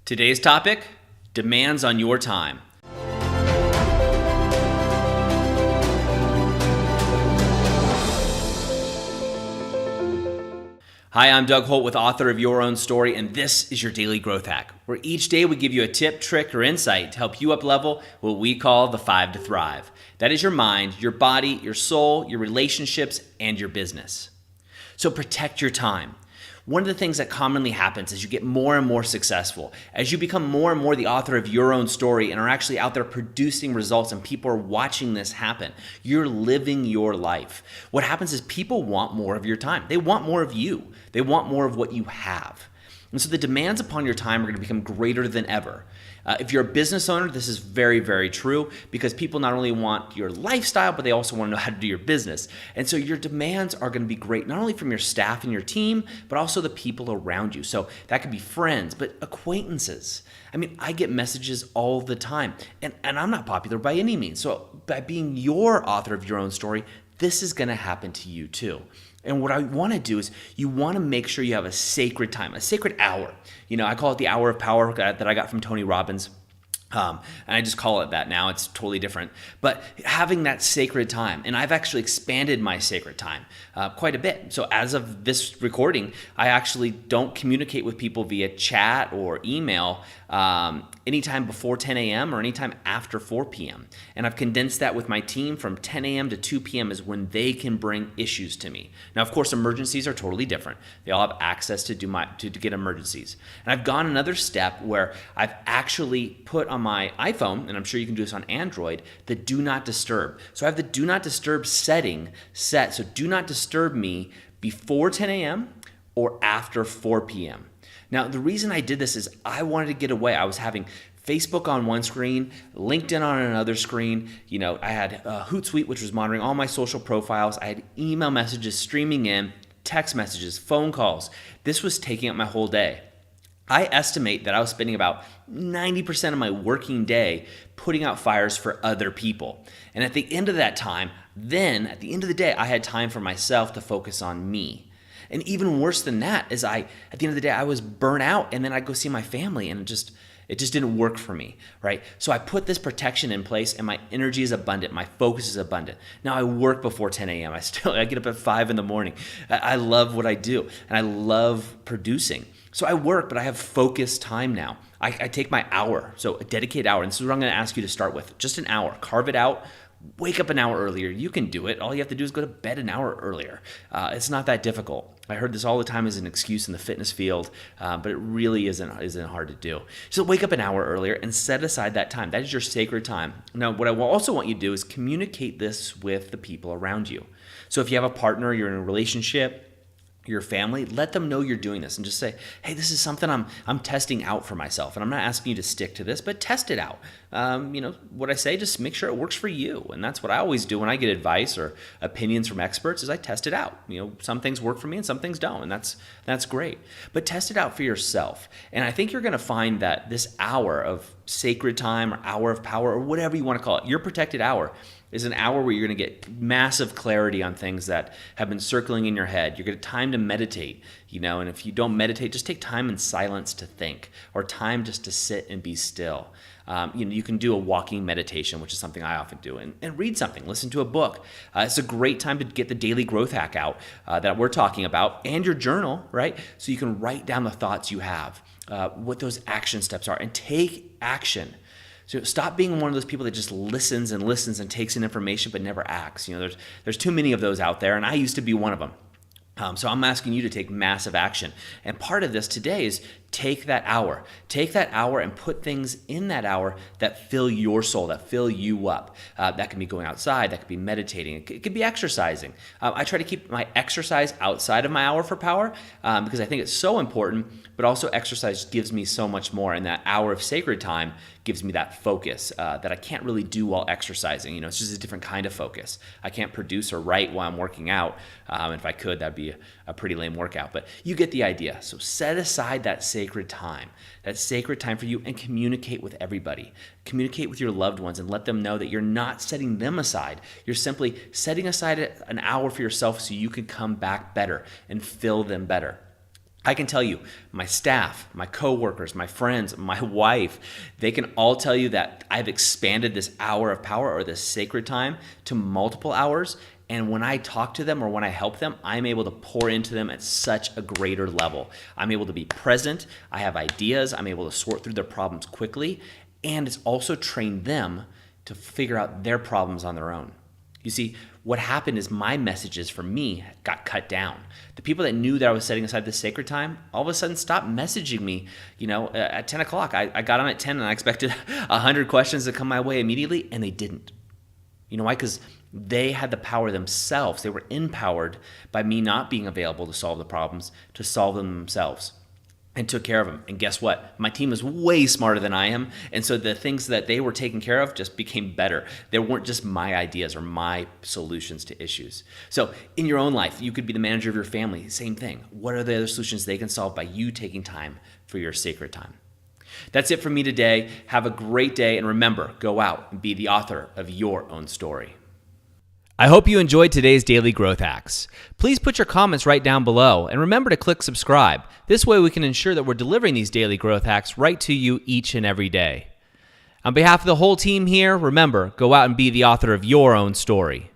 Today's topic, demands on your time. Hi, I'm Doug Holt with author of Your Own Story, and this is your Daily Growth Hack, where each day we give you a tip, trick, or insight to help you up-level what we call the 5 to Thrive. That is your mind, your body, your soul, your relationships, and your business. So protect your time. One of the things that commonly happens as you get more and more successful, as you become more and more the author of your own story and are actually out there producing results and people are watching this happen, you're living your life. What happens is people want more of your time. They want more of you. They want more of what you have. And so the demands upon your time are going to become greater than ever. If you're a business owner, this is very, very true because people not only want your lifestyle, but they also want to know how to do your business. And so your demands are going to be great, not only from your staff and your team, but also the people around you. So that could be friends, but acquaintances. I mean, I get messages all the time, and I'm not popular by any means. So by being your author of your own story, this is going to happen to you too. And what I want to do is you want to make sure you have a sacred time, a sacred hour. You know, I call it the hour of power that I got from Tony Robbins. And I just call it that now. It's totally different. But having that sacred time, and I've actually expanded my sacred time quite a bit. So as of this recording, I actually don't communicate with people via chat or email anytime before 10 a.m. or anytime after 4 p.m. And I've condensed that with my team from 10 a.m. to 2 p.m. is when they can bring issues to me. Now, of course, emergencies are totally different. They all have access to get emergencies. And I've gone another step where I've actually put on my iPhone, and I'm sure you can do this on Android, the do not disturb. So I have the do not disturb setting set. So do not disturb me before 10 a.m. or after 4 p.m. Now, the reason I did this is I wanted to get away. I was having Facebook on one screen, LinkedIn on another screen. You know, I had Hootsuite, which was monitoring all my social profiles. I had email messages streaming in, text messages, phone calls. This was taking up my whole day. I estimate that I was spending about 90% of my working day putting out fires for other people. And at the end of that time, then at the end of the day, I had time for myself to focus on me. And even worse than that is at the end of the day, I was burnt out and then I'd go see my family and it just didn't work for me, right? So I put this protection in place and my energy is abundant. My focus is abundant. Now I work before 10 a.m. I get up at 5 in the morning. I love what I do and I love producing. So I work, but I have focused time now. I take my hour, so a dedicated hour. And this is what I'm going to ask you to start with. Just an hour. Carve it out. Wake up an hour earlier. You can do it. All you have to do is go to bed an hour earlier. It's not that difficult. I heard this all the time as an excuse in the fitness field, but it really isn't hard to do. So wake up an hour earlier and set aside that time. That is your sacred time. Now, what I will also want you to do is communicate this with the people around you. So if you have a partner, you're in a relationship, your family, let them know you're doing this and just say, hey, this is something I'm testing out for myself. And I'm not asking you to stick to this, but test it out. What I say, just make sure it works for you. And that's what I always do when I get advice or opinions from experts is I test it out. Some things work for me and some things don't. And that's great. But test it out for yourself. And I think you're going to find that this hour of sacred time or hour of power or whatever you want to call it, your protected hour, is an hour where you're going to get massive clarity on things that have been circling in your head. You're going to time to meditate, and if you don't meditate, just take time in silence to think or time just to sit and be still. You can do a walking meditation, which is something I often do, and read something, listen to a book. It's a great time to get the daily growth hack out that we're talking about and your journal, right? So you can write down the thoughts you have, what those action steps are, and take action. So stop being one of those people that just listens and takes in information but never acts. There's too many of those out there, and I used to be one of them. So I'm asking you to take massive action. And part of this today is take that hour. Take that hour and put things in that hour that fill your soul, that fill you up. That can be going outside. That could be meditating. It could be exercising. I try to keep my exercise outside of my hour for power because I think it's so important, but also exercise gives me so much more. And that hour of sacred time gives me that focus that I can't really do while exercising. It's just a different kind of focus. I can't produce or write while I'm working out. If I could, that'd be a pretty lame workout. But you get the idea. So set aside that sacred time for you and communicate with everybody. Communicate with your loved ones and let them know that you're not setting them aside. You're simply setting aside an hour for yourself so you can come back better and fill them better. I can tell you, my staff, my coworkers, my friends, my wife, they can all tell you that I've expanded this hour of power or this sacred time to multiple hours. And when I talk to them or when I help them, I'm able to pour into them at such a greater level. I'm able to be present. I have ideas. I'm able to sort through their problems quickly. And it's also trained them to figure out their problems on their own. You see, what happened is my messages for me got cut down. The people that knew that I was setting aside this sacred time all of a sudden stopped messaging me, at 10 o'clock. I got on at 10 and I expected 100 questions to come my way immediately, and they didn't. You know why? Because they had the power themselves. They were empowered by me not being available to solve the problems, to solve them themselves, and took care of them. And guess what? My team is way smarter than I am. And so the things that they were taking care of just became better. They weren't just my ideas or my solutions to issues. So in your own life, you could be the manager of your family. Same thing. What are the other solutions they can solve by you taking time for your sacred time? That's it from me today. Have a great day. And remember, go out and be the author of your own story. I hope you enjoyed today's Daily Growth Hacks. Please put your comments right down below and remember to click subscribe. This way we can ensure that we're delivering these Daily Growth Hacks right to you each and every day. On behalf of the whole team here, remember, go out and be the author of your own story.